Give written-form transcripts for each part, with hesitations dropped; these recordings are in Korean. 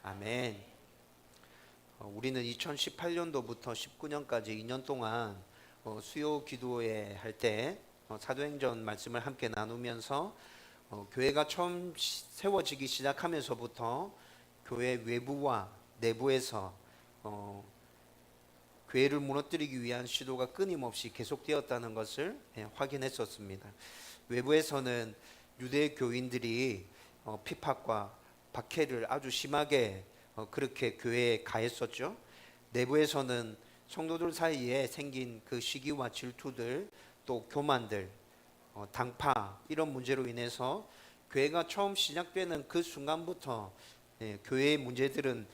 아멘. 우리는 2018년도부터 19년까지 2년 동안 수요 기도회 할 때 사도행전 말씀을 함께 나누면서 교회가 처음 세워지기 시작하면서부터 교회 외부와 내부에서 교회를 무너뜨리기 위한 시도가 끊임없이 계속되었다는 것을 확인했었습니다. 외부에서는 유대 교인들이 핍박과 박해를 아주 심하게 그렇게 교회에 가했었죠. 내부에서는 성도들 사이에 생긴 그 시기와 질투들, 또 교만들, 당파 이런 문제로 인해서 교회가 처음 시작되는 그 순간부터 교회의 문제들은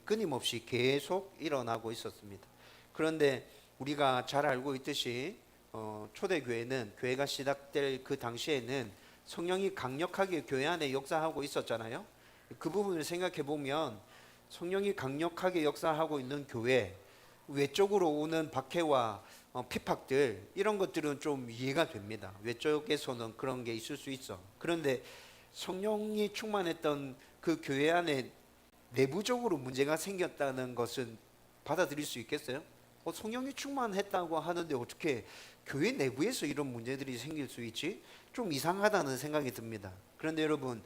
끊임없이 계속 일어나고 있었습니다. 그런데 우리가 잘 알고 있듯이 초대교회는 교회가 시작될 그 당시에는 성령이 강력하게 교회 안에 역사하고 있었잖아요. 그 부분을 생각해 보면 성령이 강력하게 역사하고 있는 교회, 외적으로 오는 박해와 핍박들 이런 것들은 좀 이해가 됩니다. 외적에서는 그런 게 있을 수 있어. 그런데 성령이 충만했던 그 교회 안에 내부적으로 문제가 생겼다는 것은 받아들일 수 있겠어요? 성령이 충만했다고 하는데 어떻게 교회 내부에서 이런 문제들이 생길 수 있지? 좀 이상하다는 생각이 듭니다. 그런데 여러분,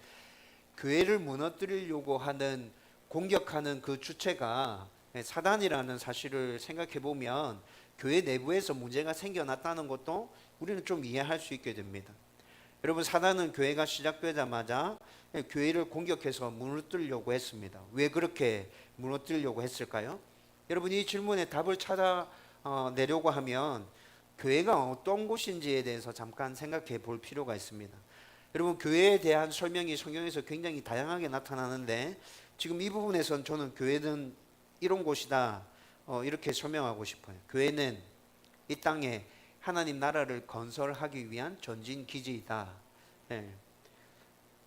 교회를 무너뜨리려고 하는 공격하는 그 주체가 사단이라는 사실을 생각해 보면 교회 내부에서 문제가 생겨났다는 것도 우리는 좀 이해할 수 있게 됩니다. 여러분, 사단은 교회가 시작되자마자 교회를 공격해서 무너뜨리려고 했습니다. 왜 그렇게 무너뜨리려고 했을까요? 여러분, 이 질문에 답을 찾아내려고 하면 교회가 어떤 곳인지에 대해서 잠깐 생각해 볼 필요가 있습니다. 여러분, 교회에 대한 설명이 성경에서 굉장히 다양하게 나타나는데 지금 이 부분에선 저는 교회는 이런 곳이다 이렇게 설명하고 싶어요. 교회는 이 땅에 하나님 나라를 건설하기 위한 전진 기지이다.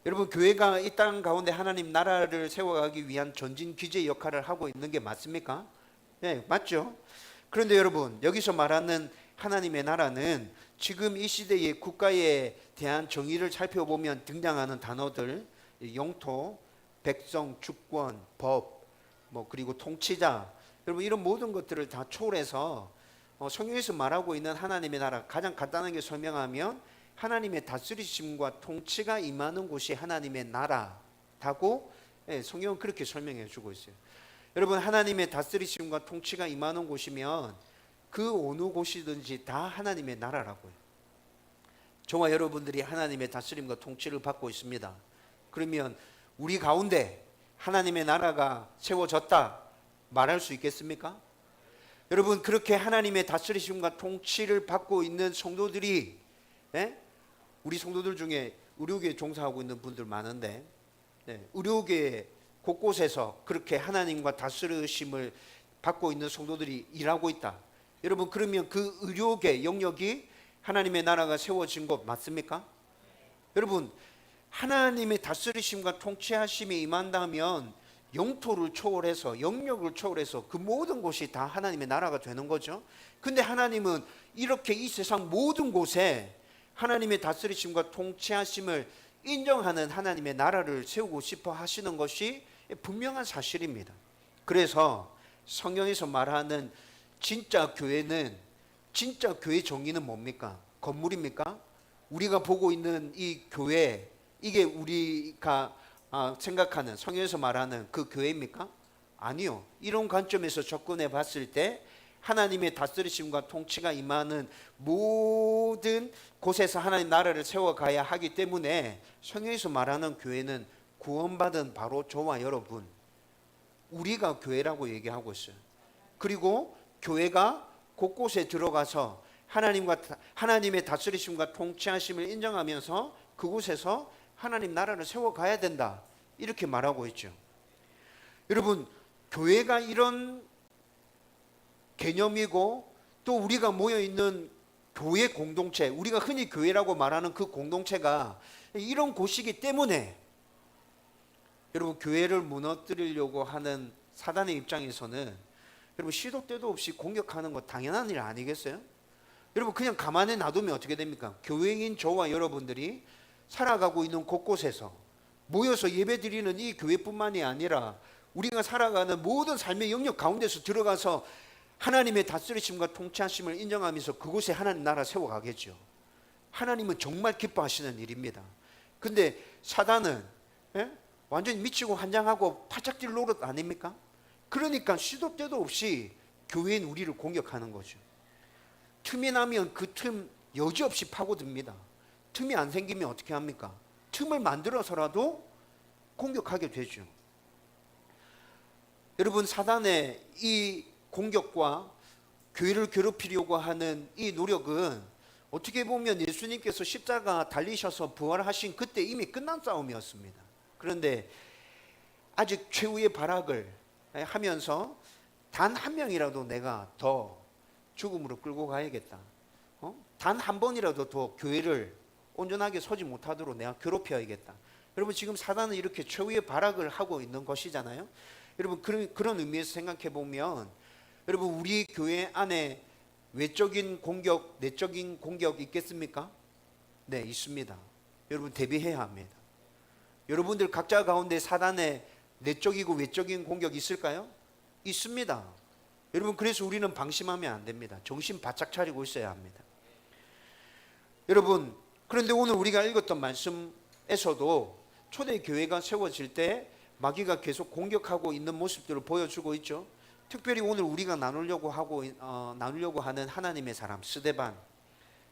여러분, 교회가 이 땅 가운데 하나님 나라를 세워가기 위한 전진 기지의 역할을 하고 있는 게 맞습니까? 네, 맞죠? 그런데 여러분, 여기서 말하는 하나님의 나라는 지금 이 시대의 국가에 대한 정의를 살펴보면 등장하는 단어들, 영토, 백성, 주권, 법, 그리고 통치자, 여러분 이런 모든 것들을 다 초월해서 성경에서 말하고 있는 하나님의 나라, 가장 간단하게 설명하면 하나님의 다스리심과 통치가 임하는 곳이 하나님의 나라라고 성경은 그렇게 설명해 주고 있어요. 여러분, 하나님의 다스리심과 통치가 임하는 곳이면 그 어느 곳이든지 다 하나님의 나라라고요. 저와 여러분들이 하나님의 다스림과 통치를 받고 있습니다. 그러면 우리 가운데 하나님의 나라가 세워졌다 말할 수 있겠습니까? 여러분, 그렇게 하나님의 다스리심과 통치를 받고 있는 성도들이, 우리 성도들 중에 의료계에 종사하고 있는 분들 많은데, 의료계 곳곳에서 그렇게 하나님과 다스리심을 받고 있는 성도들이 일하고 있다. 여러분, 그러면 그 의료계 영역이 하나님의 나라가 세워진 것 맞습니까? 여러분, 하나님의 다스리심과 통치하심이 임한다면 영토를 초월해서, 영역을 초월해서 그 모든 곳이 다 하나님의 나라가 되는 거죠. 근데 하나님은 이렇게 이 세상 모든 곳에 하나님의 다스리심과 통치하심을 인정하는 하나님의 나라를 세우고 싶어 하시는 것이 분명한 사실입니다. 그래서 성경에서 말하는 진짜 교회는, 진짜 교회 정의는 뭡니까? 건물입니까? 우리가 보고 있는 이 교회, 이게 우리가 생각하는, 성경에서 말하는 그 교회입니까? 아니요. 이런 관점에서 접근해 봤을 때 하나님의 다스리심과 통치가 임하는 모든 곳에서 하나님 나라를 세워가야 하기 때문에 성경에서 말하는 교회는 구원받은 바로 저와 여러분, 우리가 교회라고 얘기하고 있어요. 그리고 교회가 곳곳에 들어가서 하나님의 다스리심과 통치하심을 인정하면서 그곳에서 하나님 나라를 세워가야 된다, 이렇게 말하고 있죠. 여러분, 교회가 이런 개념이고 또 우리가 모여있는 교회 공동체, 우리가 흔히 교회라고 말하는 그 공동체가 이런 곳이기 때문에 여러분, 교회를 무너뜨리려고 하는 사단의 입장에서는 여러분 시도 때도 없이 공격하는 거 당연한 일 아니겠어요? 여러분, 그냥 가만히 놔두면 어떻게 됩니까? 교회인 저와 여러분들이 살아가고 있는 곳곳에서 모여서 예배드리는 이 교회뿐만이 아니라 우리가 살아가는 모든 삶의 영역 가운데서 들어가서 하나님의 다스리심과 통치하심을 인정하면서 그곳에 하나님 나라 세워가겠죠. 하나님은 정말 기뻐하시는 일입니다. 근데 사단은 완전히 미치고 환장하고 팔짝뛸 노릇 아닙니까? 그러니까 시도 때도 없이 교회인 우리를 공격하는 거죠. 틈이 나면 그 틈 여지없이 파고듭니다. 틈이 안 생기면 어떻게 합니까? 틈을 만들어서라도 공격하게 되죠. 여러분, 사단의 이 공격과 교회를 괴롭히려고 하는 이 노력은 어떻게 보면 예수님께서 십자가 달리셔서 부활하신 그때 이미 끝난 싸움이었습니다. 그런데 아직 최후의 발악을 하면서 단 한 명이라도 내가 더 죽음으로 끌고 가야겠다. 단 한 번이라도 더 교회를 온전하게 서지 못하도록 내가 괴롭혀야겠다. 여러분, 지금 사단은 이렇게 최후의 발악을 하고 있는 것이잖아요. 여러분, 그런 의미에서 생각해 보면 여러분, 우리 교회 안에 외적인 공격, 내적인 공격 있겠습니까? 네, 있습니다. 여러분, 대비해야 합니다. 여러분들 각자 가운데 사단의 내적이고 외적인 공격이 있을까요? 있습니다. 여러분, 그래서 우리는 방심하면 안 됩니다. 정신 바짝 차리고 있어야 합니다. 여러분, 그런데 오늘 우리가 읽었던 말씀에서도 초대교회가 세워질 때 마귀가 계속 공격하고 있는 모습들을 보여주고 있죠. 특별히 오늘 우리가 나누려고 하는 하나님의 사람 스데반.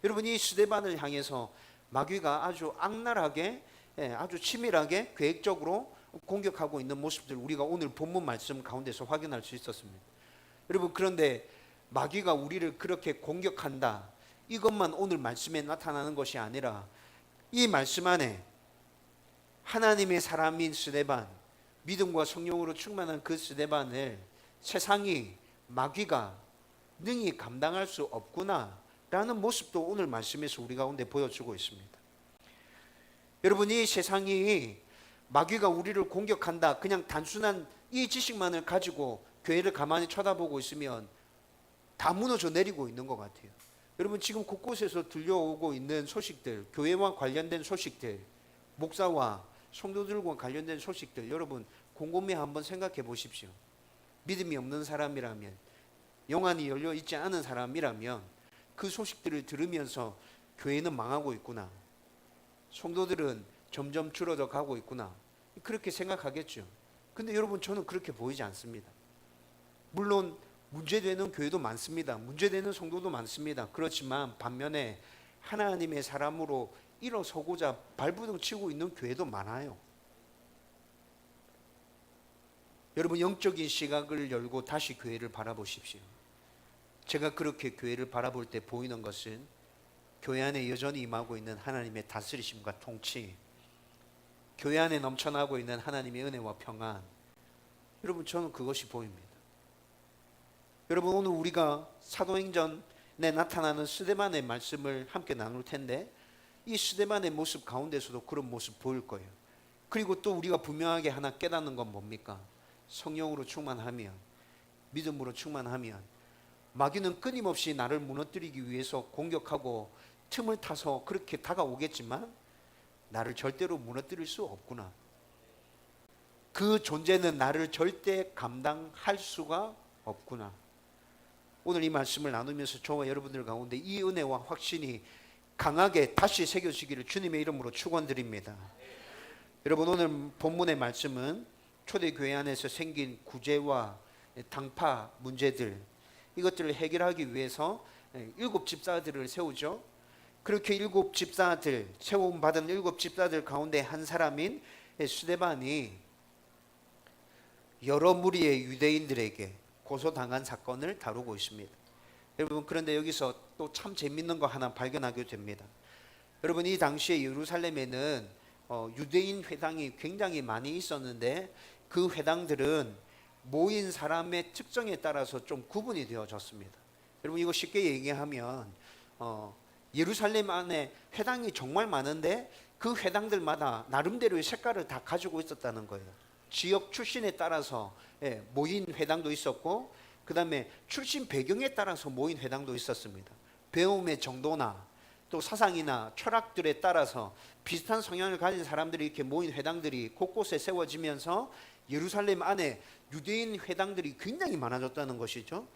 여러분, 이 스데반을 향해서 마귀가 아주 악랄하게, 아주 치밀하게 계획적으로 공격하고 있는 모습들 우리가 오늘 본문 말씀 가운데서 확인할 수 있었습니다. 여러분, 그런데 마귀가 우리를 그렇게 공격한다, 이것만 오늘 말씀에 나타나는 것이 아니라 이 말씀 안에 하나님의 사람인 스데반, 믿음과 성령으로 충만한 그 스데반을 세상이, 마귀가 능히 감당할 수 없구나 라는 모습도 오늘 말씀에서 우리 가운데 보여주고 있습니다. 여러분, 이 세상이 마귀가 우리를 공격한다, 그냥 단순한 이 지식만을 가지고 교회를 가만히 쳐다보고 있으면 다 무너져 내리고 있는 것 같아요. 여러분, 지금 곳곳에서 들려오고 있는 소식들, 교회와 관련된 소식들, 목사와 성도들과 관련된 소식들, 여러분 곰곰이 한번 생각해 보십시오. 믿음이 없는 사람이라면, 영안이 열려 있지 않은 사람이라면 그 소식들을 들으면서 교회는 망하고 있구나, 성도들은 점점 줄어져 가고 있구나, 그렇게 생각하겠죠. 근데 여러분, 저는 그렇게 보이지 않습니다. 물론 문제되는 교회도 많습니다. 문제되는 성도도 많습니다. 그렇지만 반면에 하나님의 사람으로 일어서고자 발부둥 치고 있는 교회도 많아요. 여러분, 영적인 시각을 열고 다시 교회를 바라보십시오. 제가 그렇게 교회를 바라볼 때 보이는 것은 교회 안에 여전히 임하고 있는 하나님의 다스리심과 통치, 교회 안에 넘쳐나고 있는 하나님의 은혜와 평안, 여러분 저는 그것이 보입니다. 여러분, 오늘 우리가 사도행전에 나타나는 스데반의 말씀을 함께 나눌 텐데 이 스데반의 모습 가운데서도 그런 모습 보일 거예요. 그리고 또 우리가 분명하게 하나 깨닫는 건 뭡니까? 성령으로 충만하면, 믿음으로 충만하면 마귀는 끊임없이 나를 무너뜨리기 위해서 공격하고 틈을 타서 그렇게 다가오겠지만 나를 절대로 무너뜨릴 수 없구나. 그 존재는 나를 절대 감당할 수가 없구나. 오늘 이 말씀을 나누면서 저와 여러분들 가운데 이 은혜와 확신이 강하게 다시 새겨지기를 주님의 이름으로 축원드립니다. 여러분, 오늘 본문의 말씀은 초대교회 안에서 생긴 구제와 당파 문제들, 이것들을 해결하기 위해서 7 집사들을 세우죠. 그렇게 7 집사들, 세움받은 7 집사들 가운데 한 사람인 스데반이 여러 무리의 유대인들에게 고소당한 사건을 다루고 있습니다. 여러분, 그런데 여기서 또 참 재밌는 거 하나 발견하게 됩니다. 여러분, 이 당시에 예루살렘에는 유대인 회당이 굉장히 많이 있었는데 그 회당들은 모인 사람의 특성에 따라서 좀 구분이 되어졌습니다. 여러분, 이거 쉽게 얘기하면 예루살렘 안에 회당이 정말 많은데 그 회당들마다 나름대로의 색깔을 다 가지고 있었다는 거예요. 지역 출신에 따라서 모인 회당도 있었고, 그 다음에 출신 배경에 따라서 모인 회당도 있었습니다. 배움의 정도나 또 사상이나 철학들에 따라서 비슷한 성향을 가진 사람들이 이렇게 모인 회당들이 곳곳에 세워지면서 예루살렘 안에 유대인 회당들이 굉장히 많아졌다는 것이죠.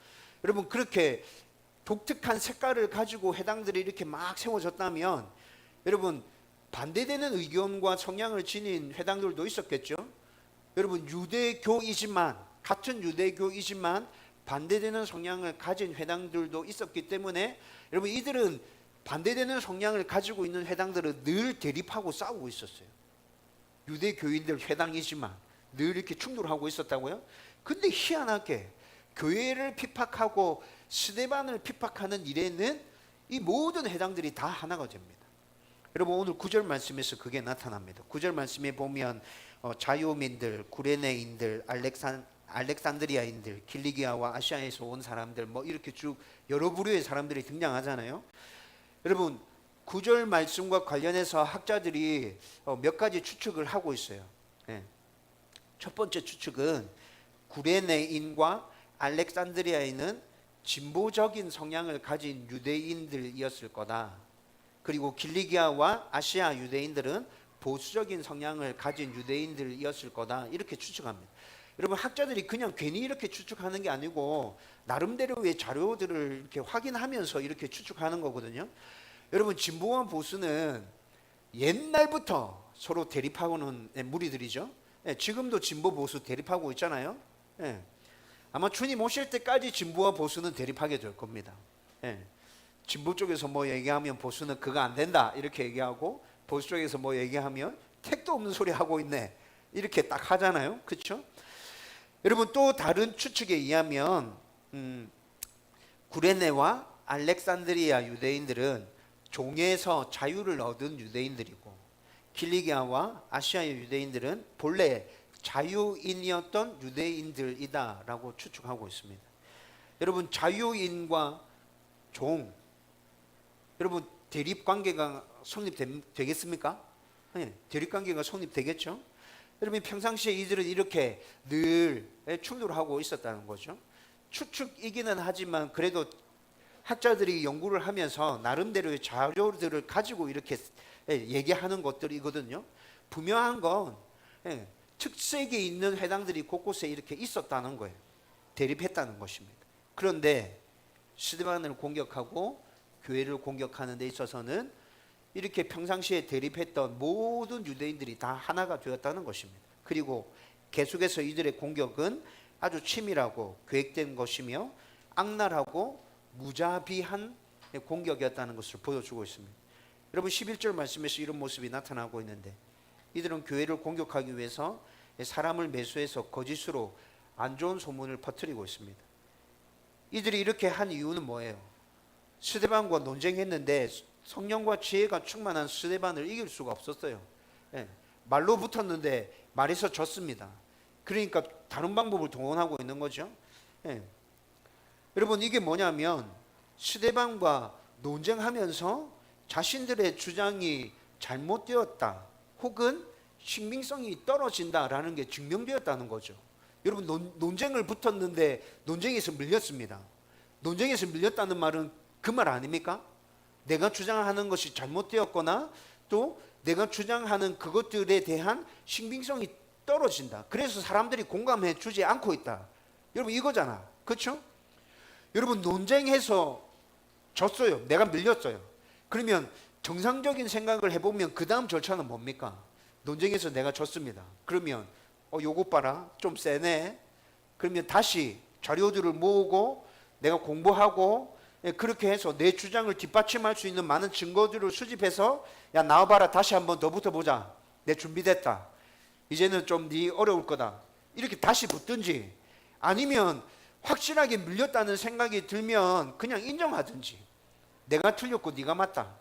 여러분, 그렇게 독특한 색깔을 가지고 회당들이 이렇게 막 세워졌다면 여러분, 반대되는 의견과 성향을 지닌 회당들도 있었겠죠. 여러분, 유대교이지만, 같은 유대교이지만 반대되는 성향을 가진 회당들도 있었기 때문에 여러분, 이들은 반대되는 성향을 가지고 있는 회당들은 늘 대립하고 싸우고 있었어요. 유대교인들 회당이지만 늘 이렇게 충돌하고 있었다고요. 근데 희한하게 교회를 핍박하고 스데반을 핍박하는 일에는 이 모든 회당들이 다 하나가 됩니다. 여러분, 오늘 9절 말씀에서 그게 나타납니다. 9절 말씀에 보면 자유민들, 구레네인들, 알렉산드리아인들, 길리기아와 아시아에서 온 사람들, 뭐 이렇게 쭉 여러 부류의 사람들이 등장하잖아요. 여러분, 9절 말씀과 관련해서 학자들이 몇 가지 추측을 하고 있어요. 첫 번째 추측은 구레네인과 알렉산드리아인은 진보적인 성향을 가진 유대인들이었을 거다. 그리고 길리기아와 아시아 유대인들은 보수적인 성향을 가진 유대인들이었을 거다. 이렇게 추측합니다. 여러분, 학자들이 그냥 괜히 이렇게 추측하는 게 아니고 나름대로의 자료들을 이렇게 확인하면서 이렇게 추측하는 거거든요. 여러분, 진보와 보수는 옛날부터 서로 대립하고는 무리들이죠. 지금도 진보 보수 대립하고 있잖아요. 아마 주님 오실 때까지 진보와 보수는 대립하게 될 겁니다. 진보 쪽에서 뭐 얘기하면 보수는 그거 안 된다 이렇게 얘기하고, 보수 쪽에서 뭐 얘기하면 택도 없는 소리 하고 있네 이렇게 딱 하잖아요. 그렇죠? 여러분, 또 다른 추측에 의하면 구레네와 알렉산드리아 유대인들은 종에서 자유를 얻은 유대인들이고, 길리기아와 아시아의 유대인들은 본래 자유인이었던 유대인들이다라고 추측하고 있습니다. 여러분, 자유인과 종, 여러분, 대립관계가 성립되겠습니까? 대립관계가 성립되겠죠. 여러분, 평상시에 이들은 이렇게 늘 충돌하고 있었다는 거죠. 추측이기는 하지만 그래도 학자들이 연구를 하면서 나름대로의 자료들을 가지고 이렇게 얘기하는 것들이거든요. 분명한 건 특색이 있는 회당들이 곳곳에 이렇게 있었다는 거예요. 대립했다는 것입니다. 그런데 스데반을 공격하고 교회를 공격하는 데 있어서는 이렇게 평상시에 대립했던 모든 유대인들이 다 하나가 되었다는 것입니다. 그리고 계속해서 이들의 공격은 아주 치밀하고 계획된 것이며 악랄하고 무자비한 공격이었다는 것을 보여주고 있습니다. 여러분, 11절 말씀에서 이런 모습이 나타나고 있는데, 이들은 교회를 공격하기 위해서 사람을 매수해서 거짓으로 안 좋은 소문을 퍼뜨리고 있습니다. 이들이 이렇게 한 이유는 뭐예요? 스데반과 논쟁했는데 성령과 지혜가 충만한 스데반을 이길 수가 없었어요. 말로 붙었는데 말에서 졌습니다. 그러니까 다른 방법을 동원하고 있는 거죠. 여러분, 이게 뭐냐면 스데반과 논쟁하면서 자신들의 주장이 잘못되었다 혹은 신빙성이 떨어진다라는 게 증명되었다는 거죠. 여러분, 논쟁을 붙었는데 논쟁에서 밀렸습니다. 논쟁에서 밀렸다는 말은 그 말 아닙니까? 내가 주장하는 것이 잘못되었거나 또 내가 주장하는 그것들에 대한 신빙성이 떨어진다. 그래서 사람들이 공감해 주지 않고 있다. 여러분, 이거잖아. 그렇죠? 여러분, 논쟁해서 졌어요. 내가 밀렸어요. 그러면 정상적인 생각을 해보면 그 다음 절차는 뭡니까? 논쟁에서 내가 졌습니다. 그러면 요거 봐라, 좀 세네. 그러면 다시 자료들을 모으고 내가 공부하고 그렇게 해서 내 주장을 뒷받침할 수 있는 많은 증거들을 수집해서, 야, 나와봐라, 다시 한번 더 붙어보자, 내 준비됐다, 이제는 좀 네 어려울 거다, 이렇게 다시 붙든지, 아니면 확실하게 밀렸다는 생각이 들면 그냥 인정하든지, 내가 틀렸고 네가 맞다,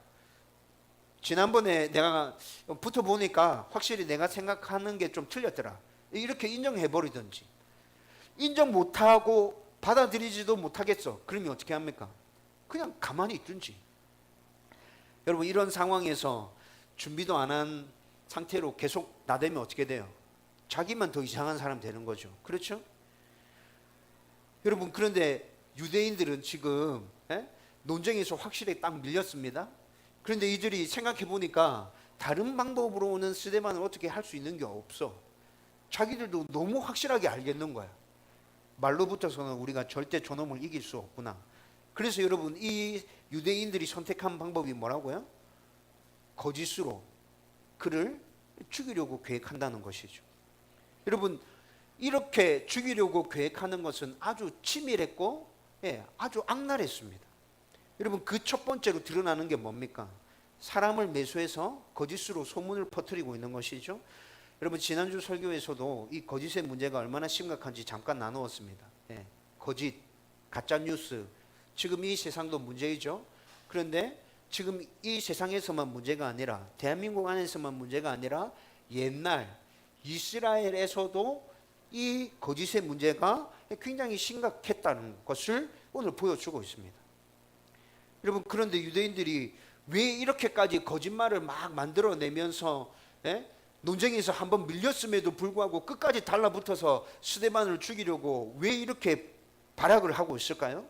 지난번에 내가 붙어보니까 확실히 내가 생각하는 게 좀 틀렸더라, 이렇게 인정해버리든지. 인정 못하고 받아들이지도 못하겠어. 그러면 어떻게 합니까? 그냥 가만히 있든지. 여러분, 이런 상황에서 준비도 안 한 상태로 계속 나대면 어떻게 돼요? 자기만 더 이상한 사람 되는 거죠. 그렇죠? 여러분, 그런데 유대인들은 지금 논쟁에서 확실히 딱 밀렸습니다. 그런데 이들이 생각해 보니까 다른 방법으로는 스데반을 어떻게 할 수 있는 게 없어. 자기들도 너무 확실하게 알겠는 거야. 말로부터서는 우리가 절대 저놈을 이길 수 없구나. 그래서 여러분, 이 유대인들이 선택한 방법이 뭐라고요? 거짓으로 그를 죽이려고 계획한다는 것이죠. 여러분, 이렇게 죽이려고 계획하는 것은 아주 치밀했고 아주 악랄했습니다. 여러분, 그 첫 번째로 드러나는 게 뭡니까? 사람을 매수해서 거짓으로 소문을 퍼뜨리고 있는 것이죠. 여러분, 지난주 설교에서도 이 거짓의 문제가 얼마나 심각한지 잠깐 나누었습니다. 거짓, 가짜뉴스, 지금 이 세상도 문제이죠. 그런데 지금 이 세상에서만 문제가 아니라, 대한민국 안에서만 문제가 아니라 옛날 이스라엘에서도 이 거짓의 문제가 굉장히 심각했다는 것을 오늘 보여주고 있습니다. 여러분, 그런데 유대인들이 왜 이렇게까지 거짓말을 막 만들어내면서 논쟁에서 한번 밀렸음에도 불구하고 끝까지 달라붙어서 스데반을 죽이려고 왜 이렇게 발악을 하고 있을까요?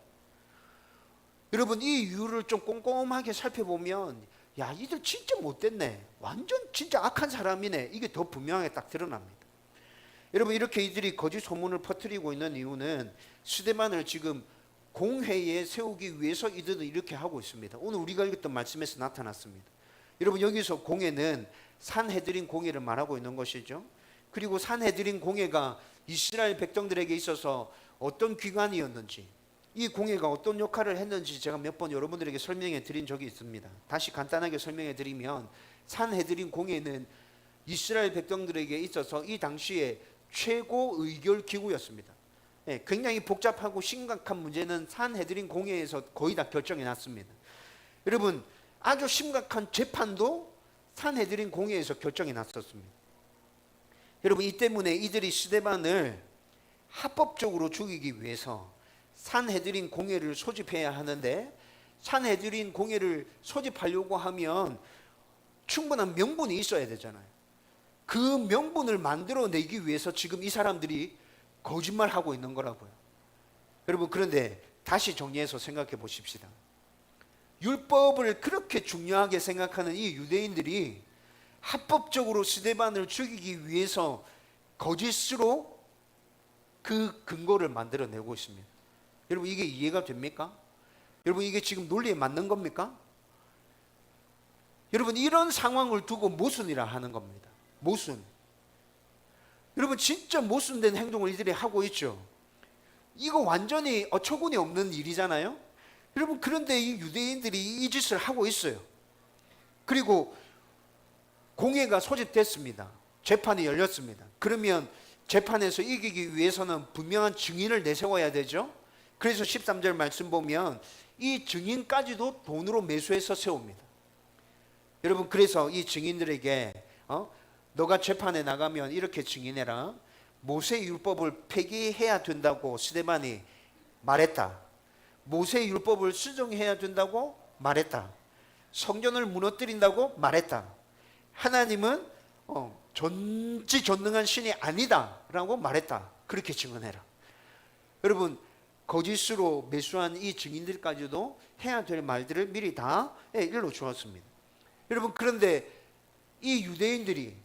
여러분, 이 이유를 좀 꼼꼼하게 살펴보면, 야, 이들 진짜 못됐네, 완전 진짜 악한 사람이네, 이게 더 분명하게 딱 드러납니다. 여러분, 이렇게 이들이 거짓 소문을 퍼뜨리고 있는 이유는 스데반을 지금 공회에 세우기 위해서 이들은 이렇게 하고 있습니다. 오늘 우리가 읽었던 말씀에서 나타났습니다. 여러분, 여기서 공회는 산헤드린 공회를 말하고 있는 것이죠. 그리고 산헤드린 공회가 이스라엘 백성들에게 있어서 어떤 기관이었는지, 이 공회가 어떤 역할을 했는지 제가 몇 번 여러분들에게 설명해 드린 적이 있습니다. 다시 간단하게 설명해 드리면, 산헤드린 공회는 이스라엘 백성들에게 있어서 이 당시에 최고 의결 기구였습니다. 굉장히 복잡하고 심각한 문제는 산헤드린 공회에서 거의 다 결정해 놨습니다. 여러분, 아주 심각한 재판도 산헤드린 공회에서 결정해 놨었습니다. 여러분, 이 때문에 이들이 스데반을 합법적으로 죽이기 위해서 산헤드린 공회를 소집해야 하는데, 산헤드린 공회를 소집하려고 하면 충분한 명분이 있어야 되잖아요. 그 명분을 만들어내기 위해서 지금 이 사람들이 거짓말하고 있는 거라고요. 여러분, 그런데 다시 정리해서 생각해 보십시다. 율법을 그렇게 중요하게 생각하는 이 유대인들이 합법적으로 스데반을 죽이기 위해서 거짓으로 그 근거를 만들어내고 있습니다. 여러분, 이게 이해가 됩니까? 여러분, 이게 지금 논리에 맞는 겁니까? 여러분, 이런 상황을 두고 모순이라 하는 겁니다. 모순. 여러분, 진짜 모순된 행동을 이들이 하고 있죠. 이거 완전히 어처구니 없는 일이잖아요. 여러분, 그런데 이 유대인들이 이 짓을 하고 있어요. 그리고 공회가 소집됐습니다. 재판이 열렸습니다. 그러면 재판에서 이기기 위해서는 분명한 증인을 내세워야 되죠. 그래서 13절 말씀 보면 이 증인까지도 돈으로 매수해서 세웁니다. 여러분, 그래서 이 증인들에게 너가 재판에 나가면 이렇게 증인해라. 모세 율법을 폐기해야 된다고 스데반이 말했다. 모세 율법을 수정해야 된다고 말했다. 성전을 무너뜨린다고 말했다. 하나님은 전지전능한 신이 아니다라고 말했다. 그렇게 증언해라. 여러분, 거짓으로 매수한 이 증인들까지도 해야 될 말들을 미리 다 일러 주었습니다. 여러분, 그런데 이 유대인들이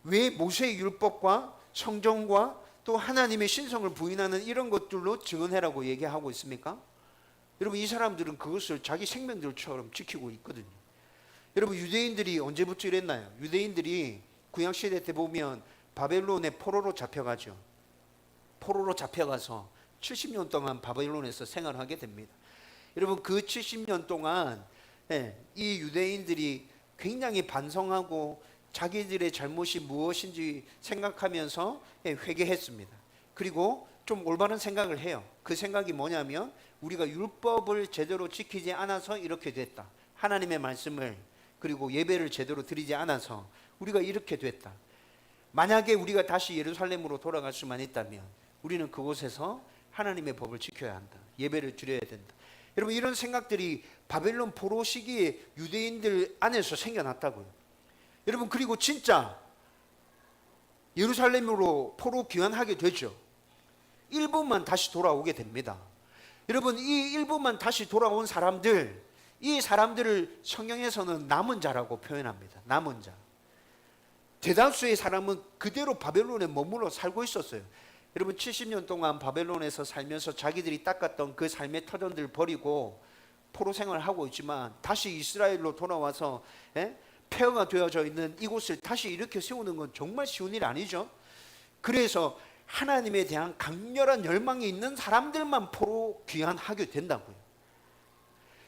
왜 모세의 율법과 성전과 또 하나님의 신성을 부인하는 이런 것들로 증언해라고 얘기하고 있습니까? 여러분, 이 사람들은 그것을 자기 생명들처럼 지키고 있거든요. 여러분, 유대인들이 언제부터 이랬나요? 유대인들이 구약시대 때 보면 바벨론의 포로로 잡혀가죠. 포로로 잡혀가서 70년 동안 바벨론에서 생활하게 됩니다. 여러분, 그 70년 동안 이 유대인들이 굉장히 반성하고 자기들의 잘못이 무엇인지 생각하면서 회개했습니다. 그리고 좀 올바른 생각을 해요. 그 생각이 뭐냐면, 우리가 율법을 제대로 지키지 않아서 이렇게 됐다. 하나님의 말씀을 그리고 예배를 제대로 드리지 않아서 우리가 이렇게 됐다. 만약에 우리가 다시 예루살렘으로 돌아갈 수만 있다면 우리는 그곳에서 하나님의 법을 지켜야 한다. 예배를 드려야 된다. 여러분, 이런 생각들이 바벨론 포로 시기에 유대인들 안에서 생겨났다고요. 여러분, 그리고 진짜 예루살렘으로 포로 귀환하게 되죠. 일부만 다시 돌아오게 됩니다. 여러분, 이 일부만 다시 돌아온 사람들, 이 사람들을 성경에서는 남은 자라고 표현합니다. 남은 자. 대다수의 사람은 그대로 바벨론에 머물러 살고 있었어요. 여러분 70년 동안 바벨론에서 살면서 자기들이 닦았던 그 삶의 터전들 버리고 포로 생활을 하고 있지만 다시 이스라엘로 돌아와서 폐허가 되어져 있는 이곳을 다시 일으켜 세우는 건 정말 쉬운 일 아니죠. 그래서 하나님에 대한 강렬한 열망이 있는 사람들만 포로 귀환하게 된다고요.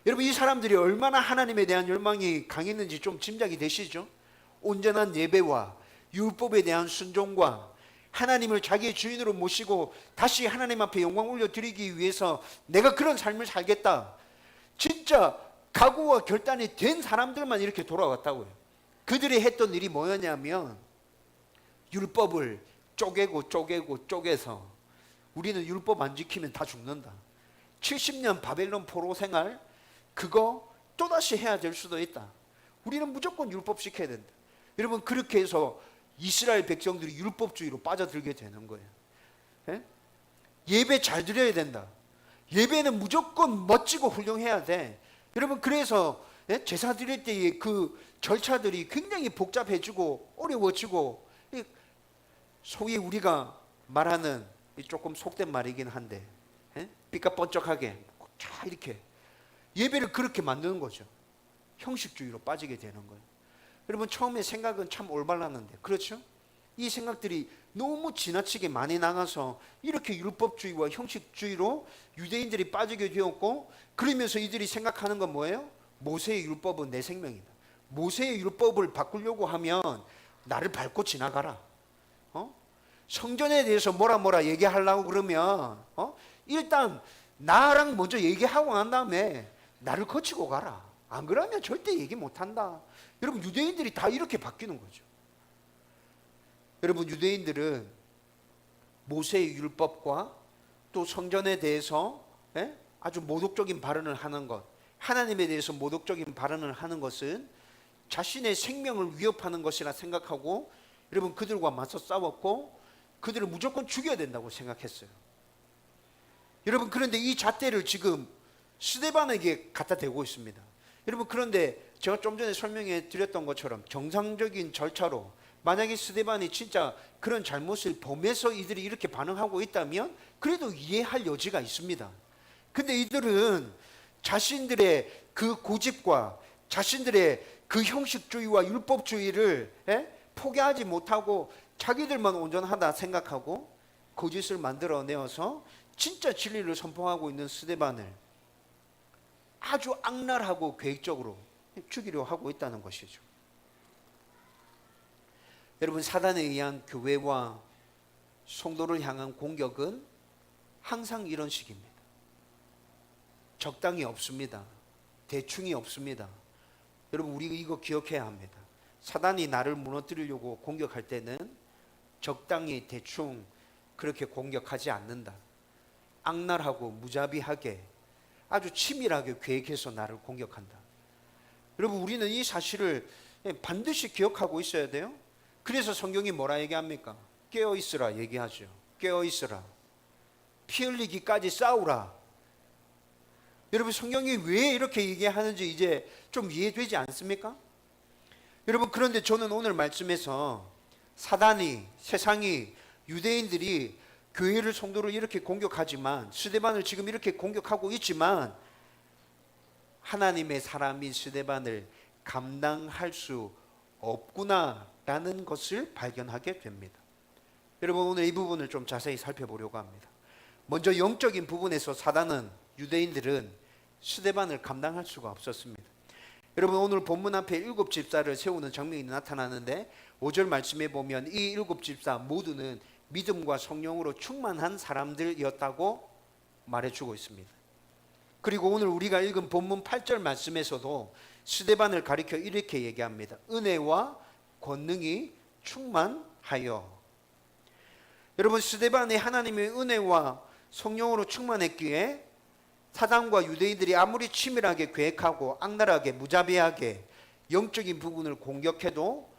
여러분 이 사람들이 얼마나 하나님에 대한 열망이 강했는지 좀 짐작이 되시죠? 온전한 예배와 율법에 대한 순종과 하나님을 자기의 주인으로 모시고 다시 하나님 앞에 영광 올려드리기 위해서 내가 그런 삶을 살겠다, 진짜 각오와 결단이 된 사람들만 이렇게 돌아왔다고요. 그들이 했던 일이 뭐였냐면 율법을 쪼개서 우리는 율법 안 지키면 다 죽는다. 70년 바벨론 포로 생활 그거 또다시 해야 될 수도 있다. 우리는 무조건 율법 지켜야 된다. 여러분 그렇게 해서 이스라엘 백성들이 율법주의로 빠져들게 되는 거예요. 예배 잘 드려야 된다. 예배는 무조건 멋지고 훌륭해야 돼. 여러분 그래서 제사 드릴 때의 그 절차들이 굉장히 복잡해지고 어려워지고, 소위 우리가 말하는 조금 속된 말이긴 한데 삐까뻔쩍하게 자 이렇게 예배를 그렇게 만드는 거죠. 형식주의로 빠지게 되는 거예요. 여러분 처음에 생각은 참 올바랐는데, 그렇죠? 이 생각들이 너무 지나치게 많이 나가서 이렇게 율법주의와 형식주의로 유대인들이 빠지게 되었고, 그러면서 이들이 생각하는 건 뭐예요? 모세의 율법은 내 생명이다. 모세의 율법을 바꾸려고 하면 나를 밟고 지나가라. 성전에 대해서 뭐라 얘기하려고 그러면 일단 나랑 먼저 얘기하고 난 다음에 나를 거치고 가라. 안 그러면 절대 얘기 못한다. 여러분 유대인들이 다 이렇게 바뀌는 거죠. 여러분 유대인들은 모세의 율법과 또 성전에 대해서 아주 모독적인 발언을 하는 것, 하나님에 대해서 모독적인 발언을 하는 것은 자신의 생명을 위협하는 것이라 생각하고, 여러분 그들과 맞서 싸웠고 그들을 무조건 죽여야 된다고 생각했어요. 여러분 그런데 이 잣대를 지금 스데반에게 갖다 대고 있습니다. 여러분 그런데 제가 좀 전에 설명해 드렸던 것처럼 정상적인 절차로 만약에 스데반이 진짜 그런 잘못을 범해서 이들이 이렇게 반응하고 있다면 그래도 이해할 여지가 있습니다. 근데 이들은 자신들의 그 고집과 자신들의 그 형식주의와 율법주의를 포기하지 못하고 자기들만 온전하다 생각하고 거짓을 만들어내어서 진짜 진리를 선포하고 있는 스데반을 아주 악랄하고 계획적으로 죽이려 하고 있다는 것이죠. 여러분 사단에 의한 교회와 성도를 향한 공격은 항상 이런 식입니다. 적당히 없습니다. 대충이 없습니다. 여러분 우리 이거 기억해야 합니다. 사단이 나를 무너뜨리려고 공격할 때는 적당히 대충 그렇게 공격하지 않는다. 악랄하고 무자비하게 아주 치밀하게 계획해서 나를 공격한다. 여러분 우리는 이 사실을 반드시 기억하고 있어야 돼요. 그래서 성경이 뭐라 얘기합니까? 깨어있으라 얘기하죠. 깨어있으라. 피 흘리기까지 싸우라. 여러분 성경이 왜 이렇게 얘기하는지 이제 좀 이해되지 않습니까? 여러분 그런데 저는 오늘 말씀에서 사단이, 세상이, 유대인들이 교회를, 성도를 이렇게 공격하지만, 스데반을 지금 이렇게 공격하고 있지만 하나님의 사람인 스데반을 감당할 수 없구나라는 것을 발견하게 됩니다. 여러분 오늘 이 부분을 좀 자세히 살펴보려고 합니다. 먼저 영적인 부분에서 사단은, 유대인들은 스데반을 감당할 수가 없었습니다. 여러분 오늘 본문 앞에 7 집사를 세우는 장면이 나타나는데 5절 말씀에 보면 이 7 집사 모두는 믿음과 성령으로 충만한 사람들이었다고 말해주고 있습니다. 그리고 오늘 우리가 읽은 본문 8절 말씀에서도 스데반을 가리켜 이렇게 얘기합니다. 은혜와 권능이 충만하여. 여러분 스데반이 하나님의 은혜와 성령으로 충만했기에 사단과 유대인들이 아무리 치밀하게 계획하고 악랄하게 무자비하게 영적인 부분을 공격해도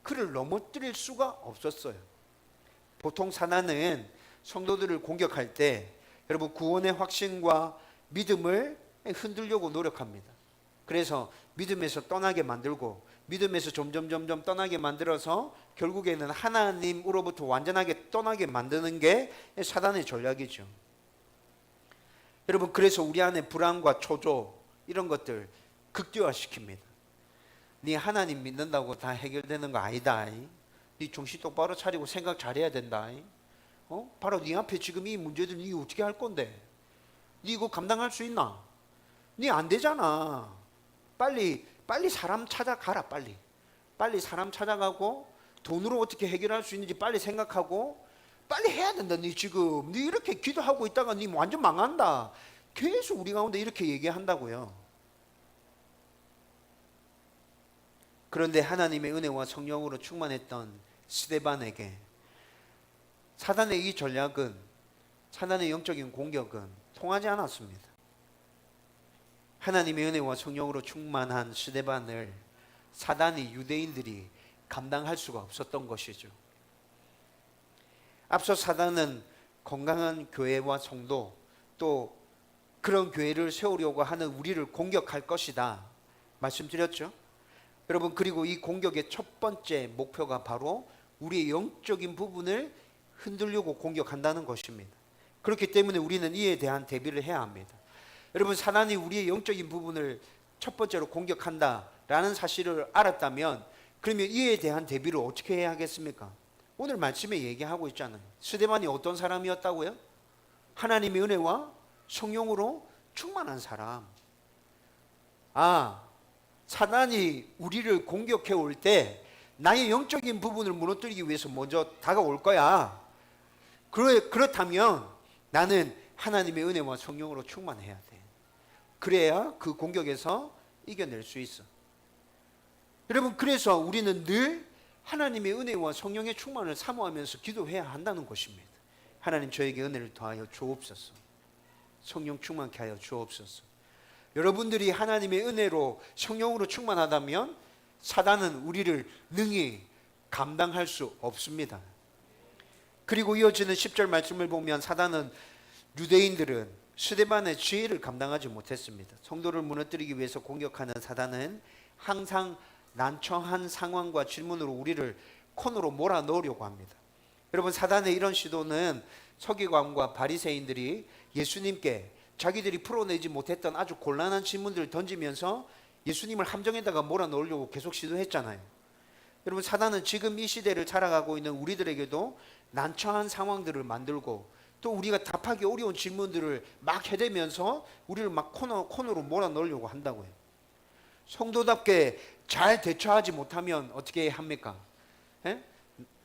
그를 넘어뜨릴 수가 없었어요. 보통 사단은 성도들을 공격할 때 여러분 구원의 확신과 믿음을 흔들려고 노력합니다. 그래서 믿음에서 떠나게 만들고 믿음에서 점점 떠나게 만들어서 결국에는 하나님으로부터 완전하게 떠나게 만드는 게 사단의 전략이죠. 여러분, 그래서 우리 안에 불안과 초조 이런 것들 극대화시킵니다. 네 하나님 믿는다고 다 해결되는 거 아니다. 네 정신 똑바로 차리고 생각 잘해야 된다. 바로 네 앞에 지금 이 문제들 네 어떻게 할 건데? 네 이거 감당할 수 있나? 네 안 되잖아. 빨리 사람 찾아가라. 빨리 사람 찾아가고 돈으로 어떻게 해결할 수 있는지 빨리 생각하고 빨리 해야 된다. 네 지금 네 이렇게 기도하고 있다가 네 완전 망한다. 계속 우리 가운데 이렇게 얘기한다고요. 그런데 하나님의 은혜와 성령으로 충만했던 스데반에게 사단의 이 전략은, 사단의 영적인 공격은 통하지 않았습니다. 하나님의 은혜와 성령으로 충만한 스데반을 사단이, 유대인들이 감당할 수가 없었던 것이죠. 앞서 사단은 건강한 교회와 성도, 또 그런 교회를 세우려고 하는 우리를 공격할 것이다 말씀드렸죠. 여러분, 그리고 이 공격의 첫 번째 목표가 바로 우리의 영적인 부분을 흔들려고 공격한다는 것입니다. 그렇기 때문에 우리는 이에 대한 대비를 해야 합니다. 여러분, 사단이 우리의 영적인 부분을 첫 번째로 공격한다라는 사실을 알았다면, 그러면 이에 대한 대비를 어떻게 해야 하겠습니까? 오늘 말씀에 얘기하고 있잖아요. 스데반이 어떤 사람이었다고요? 하나님의 은혜와 성령으로 충만한 사람. 사단이 우리를 공격해 올 때 나의 영적인 부분을 무너뜨리기 위해서 먼저 다가올 거야. 그렇다면 나는 하나님의 은혜와 성령으로 충만해야 돼. 그래야 그 공격에서 이겨낼 수 있어. 여러분, 그래서 우리는 늘 하나님의 은혜와 성령의 충만을 사모하면서 기도해야 한다는 것입니다. 하나님, 저에게 은혜를 더하여 주옵소서. 성령 충만케 하여 주옵소서. 여러분들이 하나님의 은혜로 성령으로 충만하다면 사단은 우리를 능히 감당할 수 없습니다. 그리고 이어지는 10절 말씀을 보면 사단은, 유대인들은 스데반의 지혜를 감당하지 못했습니다. 성도를 무너뜨리기 위해서 공격하는 사단은 항상 난처한 상황과 질문으로 우리를 코너로 몰아넣으려고 합니다. 여러분, 사단의 이런 시도는 서기관과 바리새인들이 예수님께 자기들이 풀어내지 못했던 아주 곤란한 질문들을 던지면서 예수님을 함정에다가 몰아넣으려고 계속 시도했잖아요. 여러분, 사단은 지금 이 시대를 살아가고 있는 우리들에게도 난처한 상황들을 만들고 또 우리가 답하기 어려운 질문들을 막 해대면서 우리를 막 코너로 몰아넣으려고 한다고요. 성도답게 잘 대처하지 못하면 어떻게 합니까?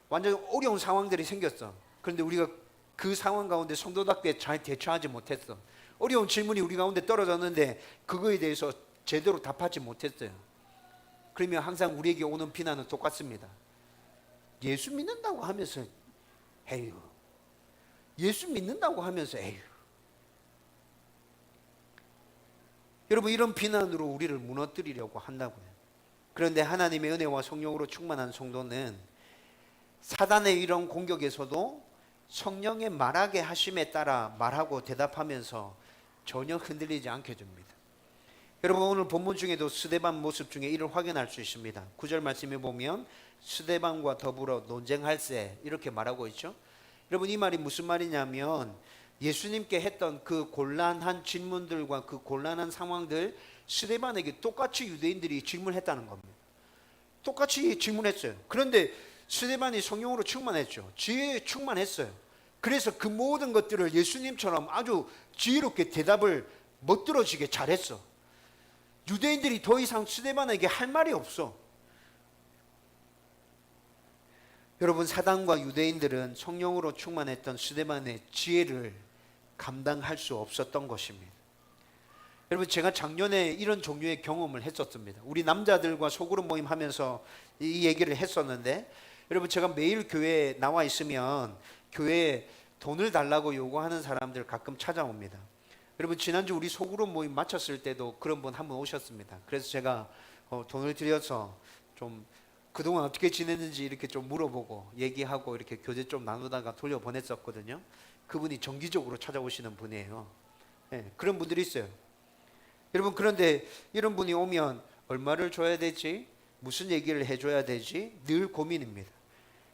완전 어려운 상황들이 생겼어. 그런데 우리가 그 상황 가운데 성도답게 잘 대처하지 못했어. 어려운 질문이 우리 가운데 떨어졌는데 그거에 대해서 제대로 답하지 못했어요. 그러면 항상 우리에게 오는 비난은 똑같습니다. 예수 믿는다고 하면서 에휴, 예수 믿는다고 하면서 에휴. 여러분, 이런 비난으로 우리를 무너뜨리려고 한다고요. 그런데 하나님의 은혜와 성령으로 충만한 성도는 사단의 이런 공격에서도 성령의 말하게 하심에 따라 말하고 대답하면서 전혀 흔들리지 않게 됩니다. 여러분, 오늘 본문 중에도 스데반 모습 중에 이를 확인할 수 있습니다. 9절 말씀에 보면 스데반과 더불어 논쟁할세 이렇게 말하고 있죠. 여러분, 이 말이 무슨 말이냐면 예수님께 했던 그 곤란한 질문들과 그 곤란한 상황들 스데반에게 똑같이 유대인들이 질문했다는 겁니다. 똑같이 질문했어요. 그런데 스데반이 성령으로 충만했죠. 지혜에 충만했어요. 그래서 그 모든 것들을 예수님처럼 아주 지혜롭게 대답을 멋들어지게 잘했어. 유대인들이 더 이상 스데반에게 할 말이 없어. 여러분, 사단과 유대인들은 성령으로 충만했던 스데반의 지혜를 감당할 수 없었던 것입니다. 여러분, 제가 작년에 이런 종류의 경험을 했었습니다. 우리 남자들과 소그룹 모임 하면서 이 얘기를 했었는데, 여러분, 제가 매일 교회에 나와 있으면 교회에 돈을 달라고 요구하는 사람들 가끔 찾아옵니다. 여러분, 지난주 우리 소그룹 모임 마쳤을 때도 그런 분 한 분 오셨습니다. 그래서 제가 돈을 드려서 좀 그동안 어떻게 지냈는지 이렇게 좀 물어보고 얘기하고 이렇게 교제 좀 나누다가 돌려보냈었거든요. 그분이 정기적으로 찾아오시는 분이에요. 네, 그런 분들이 있어요. 여러분, 그런데 이런 분이 오면 얼마를 줘야 되지? 무슨 얘기를 해줘야 되지? 늘 고민입니다.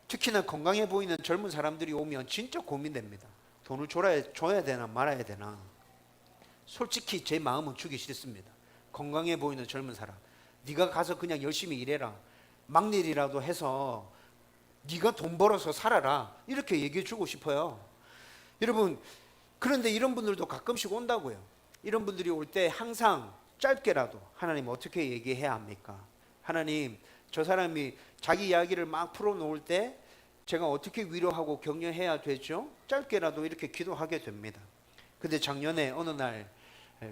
특히나 건강해 보이는 젊은 사람들이 오면 진짜 고민됩니다. 돈을 줘야 되나 말아야 되나. 솔직히 제 마음은 주기 싫습니다. 건강해 보이는 젊은 사람, 네가 가서 그냥 열심히 일해라, 막일이라도 해서 네가 돈 벌어서 살아라, 이렇게 얘기해 주고 싶어요. 여러분, 그런데 이런 분들도 가끔씩 온다고요. 이런 분들이 올 때 항상 짧게라도 하나님 어떻게 얘기해야 합니까? 하나님, 저 사람이 자기 이야기를 막 풀어놓을 때 제가 어떻게 위로하고 격려해야 되죠? 짧게라도 이렇게 기도하게 됩니다. 근데 작년에 어느 날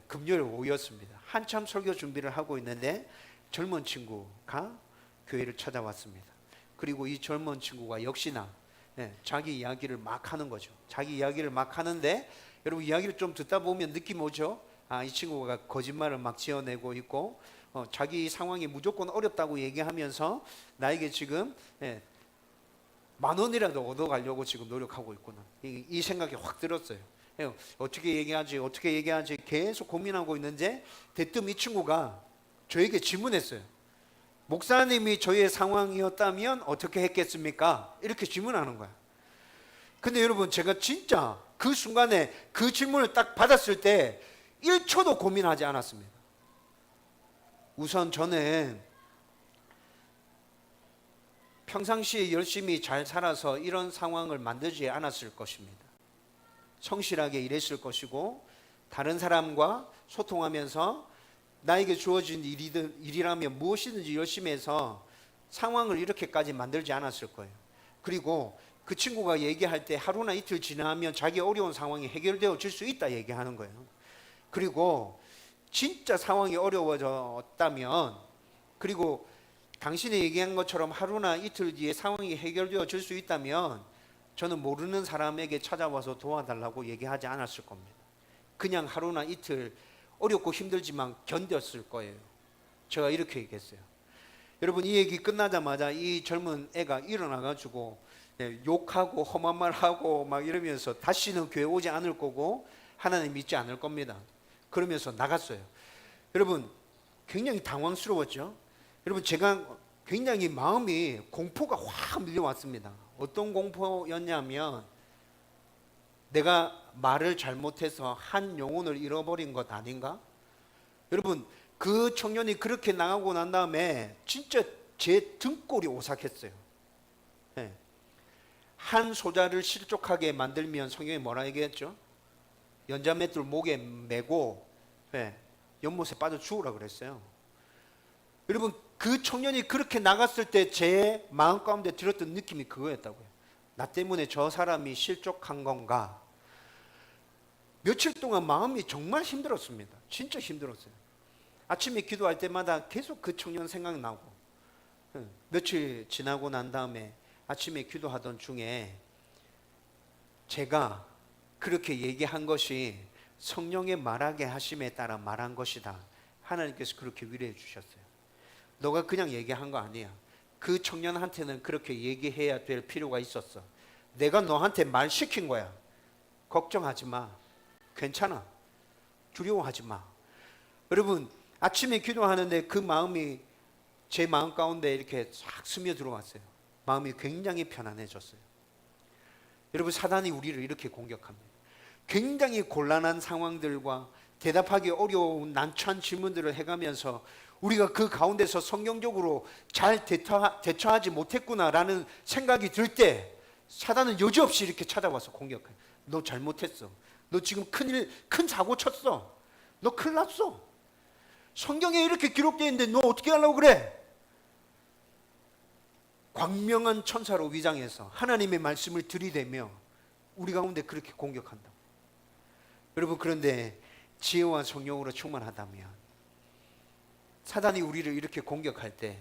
금요일 오후였습니다. 한참 설교 준비를 하고 있는데 젊은 친구가 교회를 찾아왔습니다. 그리고 이 젊은 친구가 역시나 자기 이야기를 막 하는 거죠. 자기 이야기를 막 하는데 여러분, 이야기를 좀 듣다 보면 느낌 오죠? 아, 이 친구가 거짓말을 막 지어내고 있고 자기 상황이 무조건 어렵다고 얘기하면서 나에게 지금 10,000원이라도 얻어가려고 지금 노력하고 있구나. 이 생각이 확 들었어요. 어떻게 얘기하지 계속 고민하고 있는데 대뜸 이 친구가 저에게 질문했어요. 목사님이 저의 상황이었다면 어떻게 했겠습니까? 이렇게 질문하는 거야. 근데 여러분, 제가 진짜 그 순간에 그 질문을 딱 받았을 때 1초도 고민하지 않았습니다. 우선 저는 평상시에 열심히 잘 살아서 이런 상황을 만들지 않았을 것입니다. 성실하게 일했을 것이고 다른 사람과 소통하면서 나에게 주어진 일이라면 무엇이든지 열심히 해서 상황을 이렇게까지 만들지 않았을 거예요. 그리고 그 친구가 얘기할 때 하루나 이틀 지나면 자기 어려운 상황이 해결되어질 수 있다 얘기하는 거예요. 그리고 진짜 상황이 어려워졌다면, 그리고 당신이 얘기한 것처럼 하루나 이틀 뒤에 상황이 해결되어질 수 있다면 저는 모르는 사람에게 찾아와서 도와달라고 얘기하지 않았을 겁니다. 그냥 하루나 이틀 어렵고 힘들지만 견뎠을 거예요. 제가 이렇게 얘기했어요. 여러분, 이 얘기 끝나자마자 이 젊은 애가 일어나가지고 욕하고 험한 말하고 막 이러면서 다시는 교회 오지 않을 거고 하나님 믿지 않을 겁니다. 그러면서 나갔어요. 여러분, 굉장히 당황스러웠죠. 여러분, 제가 굉장히 마음이 공포가 확 밀려왔습니다. 어떤 공포였냐면 내가 말을 잘못해서 한 영혼을 잃어버린 것 아닌가? 여러분, 그 청년이 그렇게 나가고 난 다음에 진짜 제 등골이 오싹했어요. 네. 한 소자를 실족하게 만들면 성경이 뭐라 얘기했죠? 연자맷돌 목에 메고 연못에 빠져 죽으라 그랬어요. 여러분, 그 청년이 그렇게 나갔을 때 제 마음 가운데 들었던 느낌이 그거였다고요. 나 때문에 저 사람이 실족한 건가? 며칠 동안 마음이 정말 힘들었습니다. 진짜 힘들었어요. 아침에 기도할 때마다 계속 그 청년 생각나고, 며칠 지나고 난 다음에 아침에 기도하던 중에 제가 그렇게 얘기한 것이 성령의 말하게 하심에 따라 말한 것이다. 하나님께서 그렇게 위로해 주셨어요. 너가 그냥 얘기한 거 아니야. 그 청년한테는 그렇게 얘기해야 될 필요가 있었어. 내가 너한테 말 시킨 거야. 걱정하지 마. 괜찮아. 두려워하지 마. 여러분, 아침에 기도하는데 그 마음이 제 마음 가운데 이렇게 싹 스며 들어왔어요. 마음이 굉장히 편안해졌어요. 여러분, 사단이 우리를 이렇게 공격합니다. 굉장히 곤란한 상황들과 대답하기 어려운 난처한 질문들을 해가면서 우리가 그 가운데서 성경적으로 잘 대처하지 못했구나라는 생각이 들 때 사단은 여지없이 이렇게 찾아와서 공격해요. 너 잘못했어. 너 지금 큰 사고 쳤어. 너 큰일 났어. 성경에 이렇게 기록되어 있는데 너 어떻게 하려고 그래? 광명한 천사로 위장해서 하나님의 말씀을 들이대며 우리 가운데 그렇게 공격한다. 여러분, 그런데 지혜와 성령으로 충만하다면 사단이 우리를 이렇게 공격할 때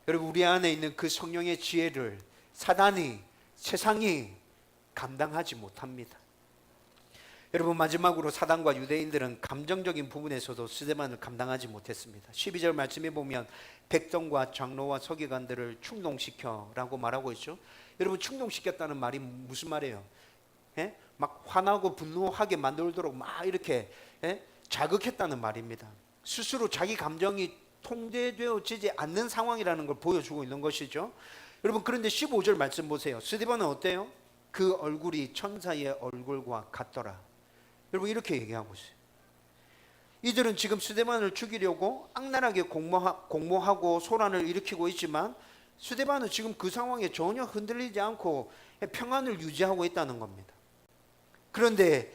여러분, 우리 안에 있는 그 성령의 지혜를 사단이, 세상이 감당하지 못합니다. 여러분, 마지막으로 사단과 유대인들은 감정적인 부분에서도 스데반을 감당하지 못했습니다. 12절 말씀에 보면 백성과 장로와 서기관들을 충동시켜라고 말하고 있죠. 여러분, 충동시켰다는 말이 무슨 말이에요? 막 화나고 분노하게 만들도록 막 이렇게 자극했다는 말입니다. 스스로 자기 감정이 통제되어지지 않는 상황이라는 걸 보여주고 있는 것이죠. 여러분, 그런데 15절 말씀 보세요. 스데반은 어때요? 그 얼굴이 천사의 얼굴과 같더라. 여러분, 이렇게 얘기하고 있어요. 이들은 지금 스데반을 죽이려고 악랄하게 공모하고 소란을 일으키고 있지만 스데반은 지금 그 상황에 전혀 흔들리지 않고 평안을 유지하고 있다는 겁니다. 그런데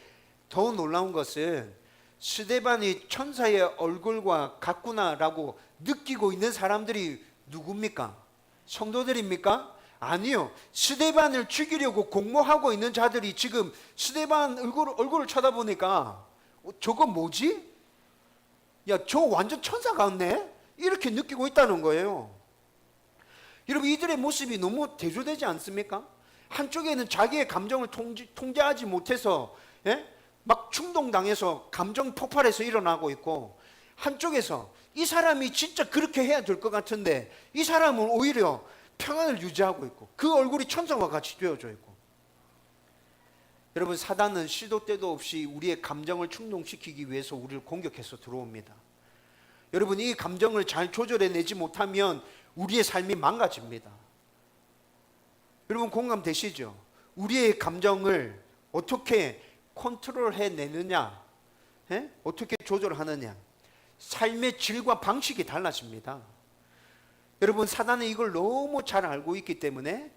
더 놀라운 것은 스데반이 천사의 얼굴과 같구나라고 느끼고 있는 사람들이 누굽니까? 성도들입니까? 아니요. 스데반을 죽이려고 공모하고 있는 자들이 지금 스데반 얼굴을 쳐다보니까 저거 뭐지? 야, 저 완전 천사 같네? 이렇게 느끼고 있다는 거예요. 여러분, 이들의 모습이 너무 대조되지 않습니까? 한쪽에는 자기의 감정을 통제하지 못해서 막 충동당해서 감정 폭발해서 일어나고 있고, 한쪽에서 이 사람이 진짜 그렇게 해야 될 것 같은데 이 사람은 오히려 평안을 유지하고 있고 그 얼굴이 천사와 같이 되어져 있고. 여러분, 사단은 시도 때도 없이 우리의 감정을 충동시키기 위해서 우리를 공격해서 들어옵니다. 여러분, 이 감정을 잘 조절해내지 못하면 우리의 삶이 망가집니다. 여러분, 공감되시죠? 우리의 감정을 어떻게 컨트롤해내느냐, 어떻게 조절하느냐, 삶의 질과 방식이 달라집니다. 여러분, 사단은 이걸 너무 잘 알고 있기 때문에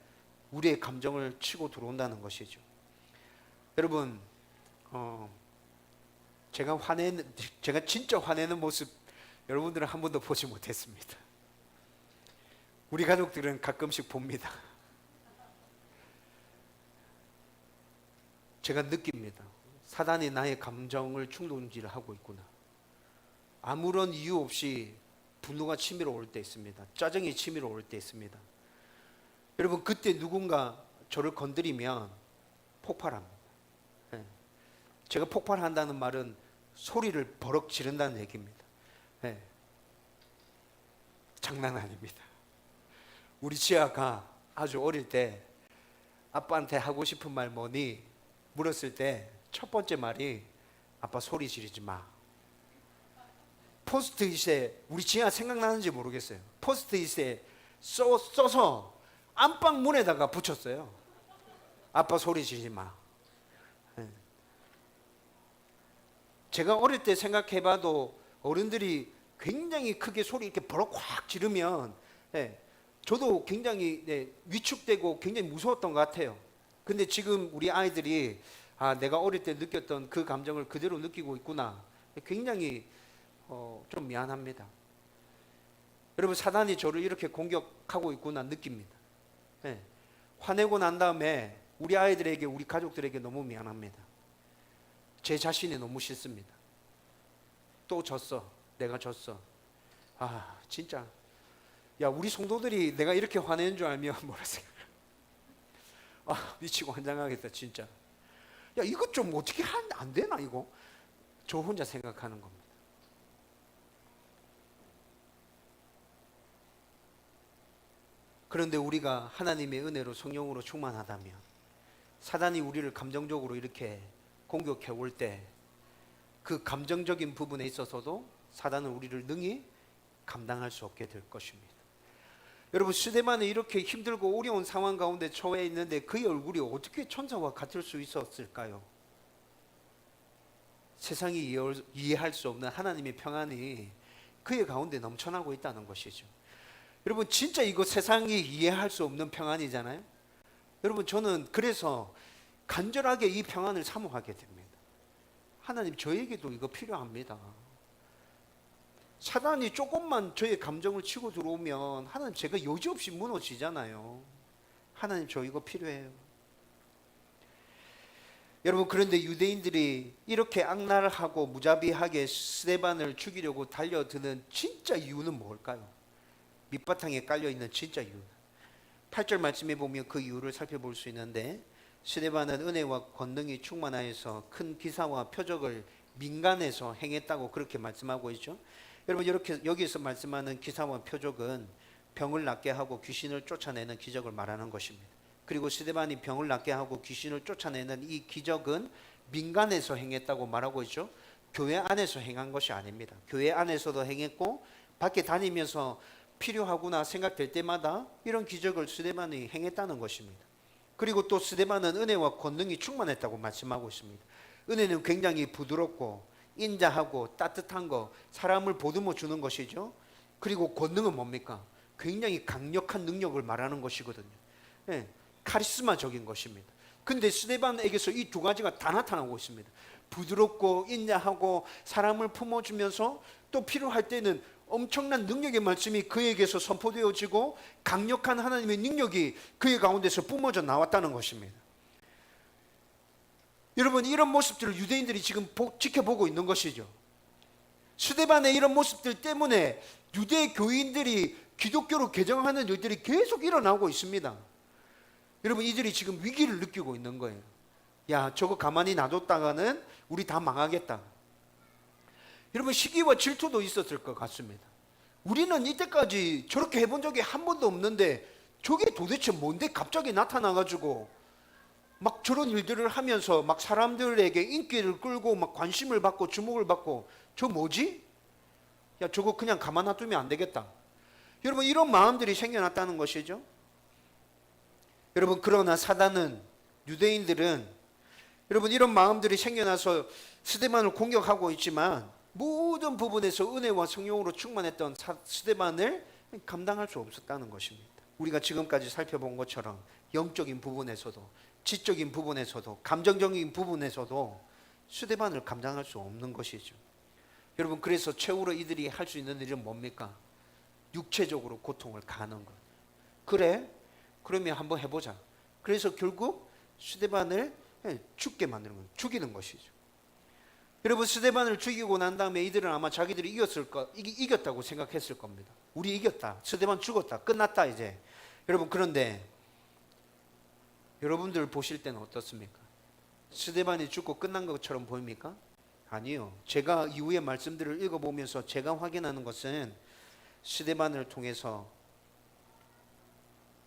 우리의 감정을 치고 들어온다는 것이죠. 여러분, 제가 진짜 화내는 모습 여러분들은 한 번도 보지 못했습니다. 우리 가족들은 가끔씩 봅니다. 제가 느낍니다. 사단이 나의 감정을 충동질을 하고 있구나. 아무런 이유 없이 분노가 치밀어 올 때 있습니다. 짜증이 치밀어 올 때 있습니다. 여러분, 그때 누군가 저를 건드리면 폭발합니다. 제가 폭발한다는 말은 소리를 버럭 지른다는 얘기입니다. 장난 아닙니다. 우리 지아가 아주 어릴 때 아빠한테 하고 싶은 말 뭐니? 물었을 때 첫 번째 말이 아빠 소리 지르지 마. 포스트잇에, 우리 지아 생각나는지 모르겠어요. 포스트잇에 써서 안방 문에다가 붙였어요. 아빠 소리 지르지 마. 제가 어릴 때 생각해봐도 어른들이 굉장히 크게 소리 이렇게 버럭 확 지르면 저도 굉장히 위축되고 굉장히 무서웠던 것 같아요. 근데 지금 우리 아이들이 내가 어릴 때 느꼈던 그 감정을 그대로 느끼고 있구나. 굉장히 좀 미안합니다. 여러분, 사단이 저를 이렇게 공격하고 있구나 느낍니다. 화내고 난 다음에 우리 아이들에게, 우리 가족들에게 너무 미안합니다. 제 자신이 너무 싫습니다. 또 졌어. 내가 졌어. 진짜. 야, 우리 성도들이 내가 이렇게 화내는 줄 알면 뭐라 생각해? 미치고 환장하겠다 진짜. 야, 이거 좀 어떻게 안 되나 이거? 저 혼자 생각하는 겁니다. 그런데 우리가 하나님의 은혜로 성령으로 충만하다면 사단이 우리를 감정적으로 이렇게 공격해 올 때 그 감정적인 부분에 있어서도 사단은 우리를 능히 감당할 수 없게 될 것입니다. 여러분, 스데반은 이렇게 힘들고 어려운 상황 가운데 처해 있는데 그의 얼굴이 어떻게 천사와 같을 수 있었을까요? 세상이 이해할 수 없는 하나님의 평안이 그의 가운데 넘쳐나고 있다는 것이죠. 여러분, 진짜 이거 세상이 이해할 수 없는 평안이잖아요. 여러분, 저는 그래서 간절하게 이 평안을 사모하게 됩니다. 하나님, 저에게도 이거 필요합니다. 사단이 조금만 저의 감정을 치고 들어오면 하나님, 제가 여지없이 무너지잖아요. 하나님, 저 이거 필요해요. 여러분, 그런데 유대인들이 이렇게 악랄하고 무자비하게 스데반을 죽이려고 달려드는 진짜 이유는 뭘까요? 밑바탕에 깔려있는 진짜 이유는 8절 말씀에 보면 그 이유를 살펴볼 수 있는데, 스데반은 은혜와 권능이 충만하여서 큰 기사와 표적을 민간에서 행했다고 그렇게 말씀하고 있죠. 여러분, 이렇게 여기서 말씀하는 기사와 표적은 병을 낫게 하고 귀신을 쫓아내는 기적을 말하는 것입니다. 그리고 스데반이 병을 낫게 하고 귀신을 쫓아내는 이 기적은 민간에서 행했다고 말하고 있죠. 교회 안에서 행한 것이 아닙니다. 교회 안에서도 행했고 밖에 다니면서 필요하구나 생각될 때마다 이런 기적을 스데반이 행했다는 것입니다. 그리고 또 스데반은 은혜와 권능이 충만했다고 말씀하고 있습니다. 은혜는 굉장히 부드럽고 인자하고 따뜻한 거, 사람을 보듬어 주는 것이죠. 그리고 권능은 뭡니까? 굉장히 강력한 능력을 말하는 것이거든요. 네, 카리스마적인 것입니다. 근데 스데반에게서 이 두 가지가 다 나타나고 있습니다. 부드럽고 인자하고 사람을 품어주면서 또 필요할 때는 엄청난 능력의 말씀이 그에게서 선포되어지고 강력한 하나님의 능력이 그의 가운데서 뿜어져 나왔다는 것입니다. 여러분, 이런 모습들을 유대인들이 지금 지켜보고 있는 것이죠. 스데반의 이런 모습들 때문에 유대 교인들이 기독교로 개정하는 일들이 계속 일어나고 있습니다. 여러분, 이들이 지금 위기를 느끼고 있는 거예요. 야, 저거 가만히 놔뒀다가는 우리 다 망하겠다. 여러분, 시기와 질투도 있었을 것 같습니다. 우리는 이때까지 저렇게 해본 적이 한 번도 없는데 저게 도대체 뭔데 갑자기 나타나가지고 막 저런 일들을 하면서 막 사람들에게 인기를 끌고 막 관심을 받고 주목을 받고, 저 뭐지? 야, 저거 그냥 가만 놔두면 안 되겠다. 여러분, 이런 마음들이 생겨났다는 것이죠. 여러분, 그러나 사단은, 유대인들은 여러분 이런 마음들이 생겨나서 스데반을 공격하고 있지만 모든 부분에서 은혜와 성령으로 충만했던 스데반을 감당할 수 없었다는 것입니다. 우리가 지금까지 살펴본 것처럼 영적인 부분에서도, 지적인 부분에서도, 감정적인 부분에서도 스데반을 감당할 수 없는 것이죠. 여러분, 그래서 최후로 이들이 할 수 있는 일은 뭡니까? 육체적으로 고통을 가하는 것. 그래? 그러면 한번 해보자. 그래서 결국 스데반을 죽게 만드는 건, 죽이는 것이죠. 여러분, 스데반을 죽이고 난 다음에 이들은 아마 자기들이 이겼다고 생각했을 겁니다. 우리 이겼다. 스데반 죽었다. 끝났다 이제. 여러분, 그런데 여러분들 보실 때는 어떻습니까? 스데반이 죽고 끝난 것처럼 보입니까? 아니요. 제가 이후의 말씀들을 읽어보면서 제가 확인하는 것은 스데반을 통해서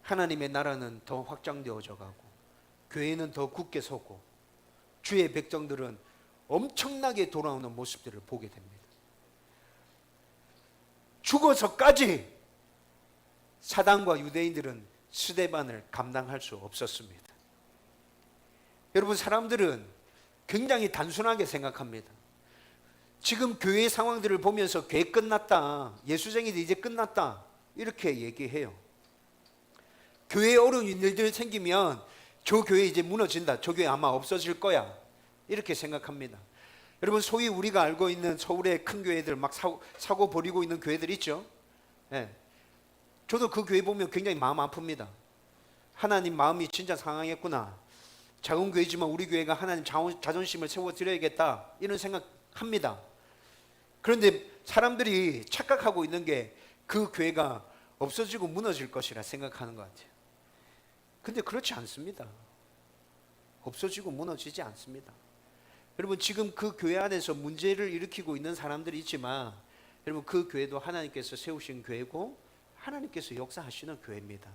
하나님의 나라는 더 확장되어져 가고 교회는 더 굳게 서고 주의 백성들은 엄청나게 돌아오는 모습들을 보게 됩니다. 죽어서까지 사단과 유대인들은 스데반을 감당할 수 없었습니다. 여러분, 사람들은 굉장히 단순하게 생각합니다. 지금 교회의 상황들을 보면서 교회 끝났다, 예수쟁이들 이제 끝났다, 이렇게 얘기해요. 교회에 어려운 일들이 생기면 저 교회 이제 무너진다, 저 교회 아마 없어질 거야, 이렇게 생각합니다. 여러분, 소위 우리가 알고 있는 서울의 큰 교회들, 막 사고 벌이고 있는 교회들 있죠. 네. 저도 그 교회 보면 굉장히 마음 아픕니다. 하나님 마음이 진짜 상하겠구나. 작은 교회지만 우리 교회가 하나님 자존심을 세워드려야겠다, 이런 생각합니다. 그런데 사람들이 착각하고 있는 게 그 교회가 없어지고 무너질 것이라 생각하는 것 같아요. 근데 그렇지 않습니다. 없어지고 무너지지 않습니다. 여러분, 지금 그 교회 안에서 문제를 일으키고 있는 사람들이 있지만 여러분, 그 교회도 하나님께서 세우신 교회고 하나님께서 역사하시는 교회입니다.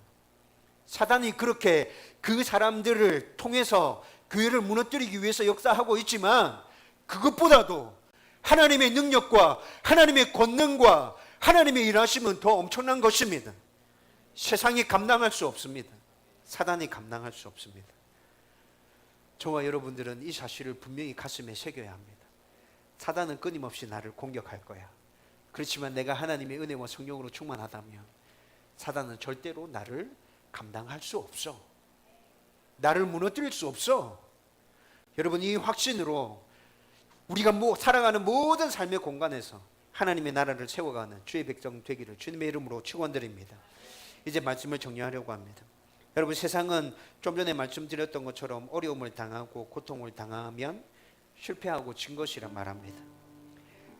사단이 그렇게 그 사람들을 통해서 교회를 무너뜨리기 위해서 역사하고 있지만 그것보다도 하나님의 능력과 하나님의 권능과 하나님의 일하심은 더 엄청난 것입니다. 세상이 감당할 수 없습니다. 사단이 감당할 수 없습니다. 저와 여러분들은 이 사실을 분명히 가슴에 새겨야 합니다. 사단은 끊임없이 나를 공격할 거야. 그렇지만 내가 하나님의 은혜와 성령으로 충만하다면 사단은 절대로 나를 감당할 수 없어. 나를 무너뜨릴 수 없어. 여러분, 이 확신으로 우리가 살아가는 모든 삶의 공간에서 하나님의 나라를 세워가는 주의 백성 되기를 주님의 이름으로 축원드립니다. 이제 말씀을 정리하려고 합니다. 여러분, 세상은 좀 전에 말씀드렸던 것처럼 어려움을 당하고 고통을 당하면 실패하고 진 것이라 말합니다.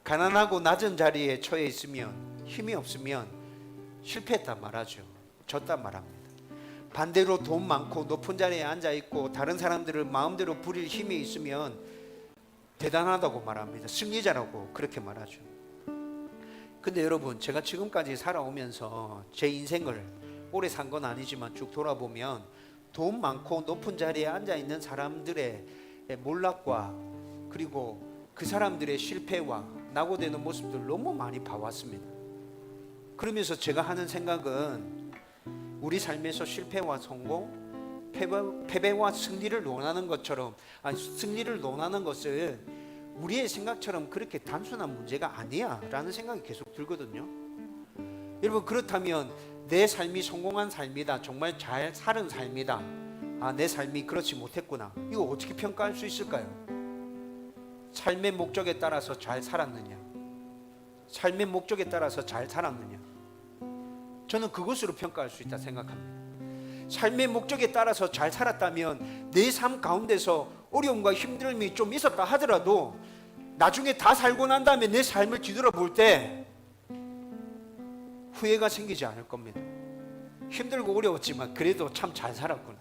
가난하고 낮은 자리에 처해 있으면, 힘이 없으면 실패했다 말하죠. 졌다 말합니다. 반대로 돈 많고 높은 자리에 앉아 있고 다른 사람들을 마음대로 부릴 힘이 있으면 대단하다고 말합니다. 승리자라고 그렇게 말하죠. 근데 여러분, 제가 지금까지 살아오면서 제 인생을 오래 산 건 아니지만 쭉 돌아보면 돈 많고 높은 자리에 앉아 있는 사람들의 몰락과 그리고 그 사람들의 실패와 낙오되는 모습들 너무 많이 봐왔습니다. 그러면서 제가 하는 생각은 우리 삶에서 실패와 성공, 패배와 승리를 논하는 것처럼, 아니 승리를 논하는 것을 우리의 생각처럼 그렇게 단순한 문제가 아니야 라는 생각이 계속 들거든요. 여러분, 그렇다면 내 삶이 성공한 삶이다, 정말 잘 살은 삶이다, 내 삶이 그렇지 못했구나, 이거 어떻게 평가할 수 있을까요? 삶의 목적에 따라서 잘 살았느냐, 삶의 목적에 따라서 잘 살았느냐, 저는 그것으로 평가할 수 있다 생각합니다. 삶의 목적에 따라서 잘 살았다면 내 삶 가운데서 어려움과 힘듦이 좀 있었다 하더라도 나중에 다 살고 난 다음에 내 삶을 뒤돌아볼 때 후회가 생기지 않을 겁니다. 힘들고 어려웠지만 그래도 참 잘 살았구나.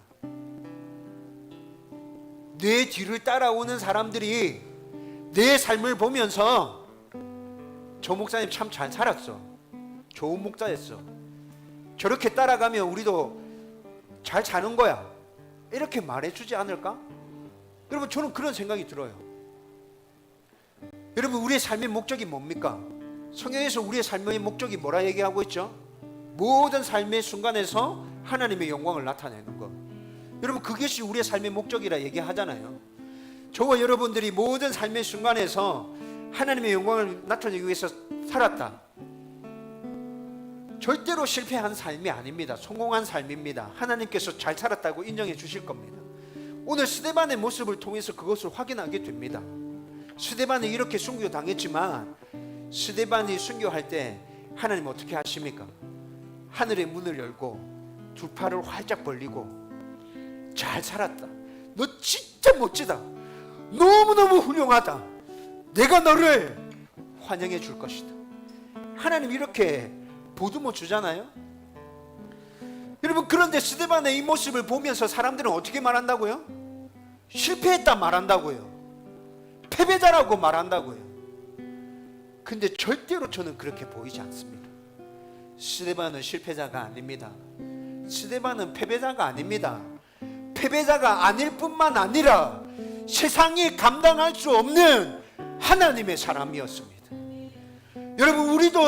내 뒤를 따라오는 사람들이 내 삶을 보면서 저 목사님 참 잘 살았어, 좋은 목자였어, 저렇게 따라가면 우리도 잘 사는 거야, 이렇게 말해주지 않을까? 여러분, 저는 그런 생각이 들어요. 여러분, 우리의 삶의 목적이 뭡니까? 성경에서 우리의 삶의 목적이 뭐라 얘기하고 있죠? 모든 삶의 순간에서 하나님의 영광을 나타내는 것. 여러분, 그것이 우리의 삶의 목적이라 얘기하잖아요. 저와 여러분들이 모든 삶의 순간에서 하나님의 영광을 나타내기 위해서 살았다. 절대로 실패한 삶이 아닙니다. 성공한 삶입니다. 하나님께서 잘 살았다고 인정해 주실 겁니다. 오늘 스데반의 모습을 통해서 그것을 확인하게 됩니다. 스데반이 이렇게 순교당했지만 스데반이 순교할 때 하나님 어떻게 하십니까? 하늘의 문을 열고 두 팔을 활짝 벌리고 잘 살았다, 너 진짜 멋지다, 너무너무 훌륭하다, 내가 너를 환영해 줄 것이다. 하나님 이렇게 보듬어 주잖아요. 여러분, 그런데 스데반의 이 모습을 보면서 사람들은 어떻게 말한다고요? 실패했다 말한다고요. 패배자라고 말한다고요. 근데 절대로 저는 그렇게 보이지 않습니다. 스데반은 실패자가 아닙니다. 스데반은 패배자가 아닙니다. 패배자가 아닐 뿐만 아니라 세상이 감당할 수 없는 하나님의 사람이었습니다. 여러분, 우리도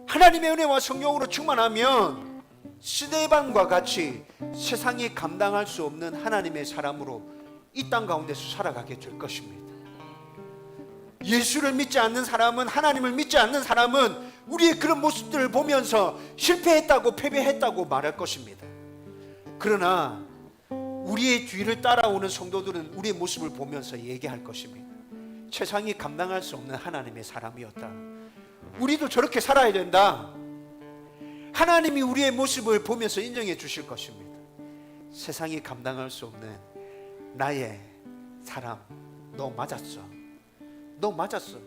하나님의 은혜와 성령으로 충만하면 스데반과 같이 세상이 감당할 수 없는 하나님의 사람으로 이 땅 가운데서 살아가게 될 것입니다. 예수를 믿지 않는 사람은, 하나님을 믿지 않는 사람은 우리의 그런 모습들을 보면서 실패했다고 패배했다고 말할 것입니다. 그러나 우리의 뒤를 따라오는 성도들은 우리의 모습을 보면서 얘기할 것입니다. 세상이 감당할 수 없는 하나님의 사람이었다, 우리도 저렇게 살아야 된다. 하나님이 우리의 모습을 보면서 인정해 주실 것입니다. 세상이 감당할 수 없는 나의 사람, 너 맞았어, 너 맞았어,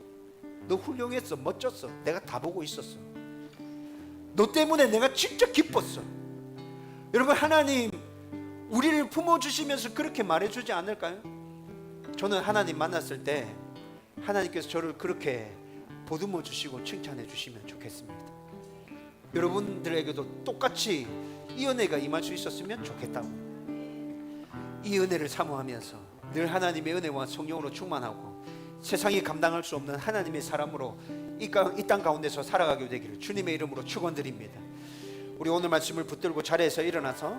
너 훌륭했어, 멋졌어, 내가 다 보고 있었어, 너 때문에 내가 진짜 기뻤어. 여러분, 하나님 우리를 품어주시면서 그렇게 말해주지 않을까요? 저는 하나님 만났을 때 하나님께서 저를 그렇게 보듬어 주시고 칭찬해 주시면 좋겠습니다. 여러분들에게도 똑같이 이 은혜가 임할 수 있었으면 좋겠다고, 이 은혜를 사모하면서 늘 하나님의 은혜와 성령으로 충만하고 세상이 감당할 수 없는 하나님의 사람으로 이 땅 가운데서 살아가게 되기를 주님의 이름으로 축원드립니다. 우리 오늘 말씀을 붙들고 자리에서 일어나서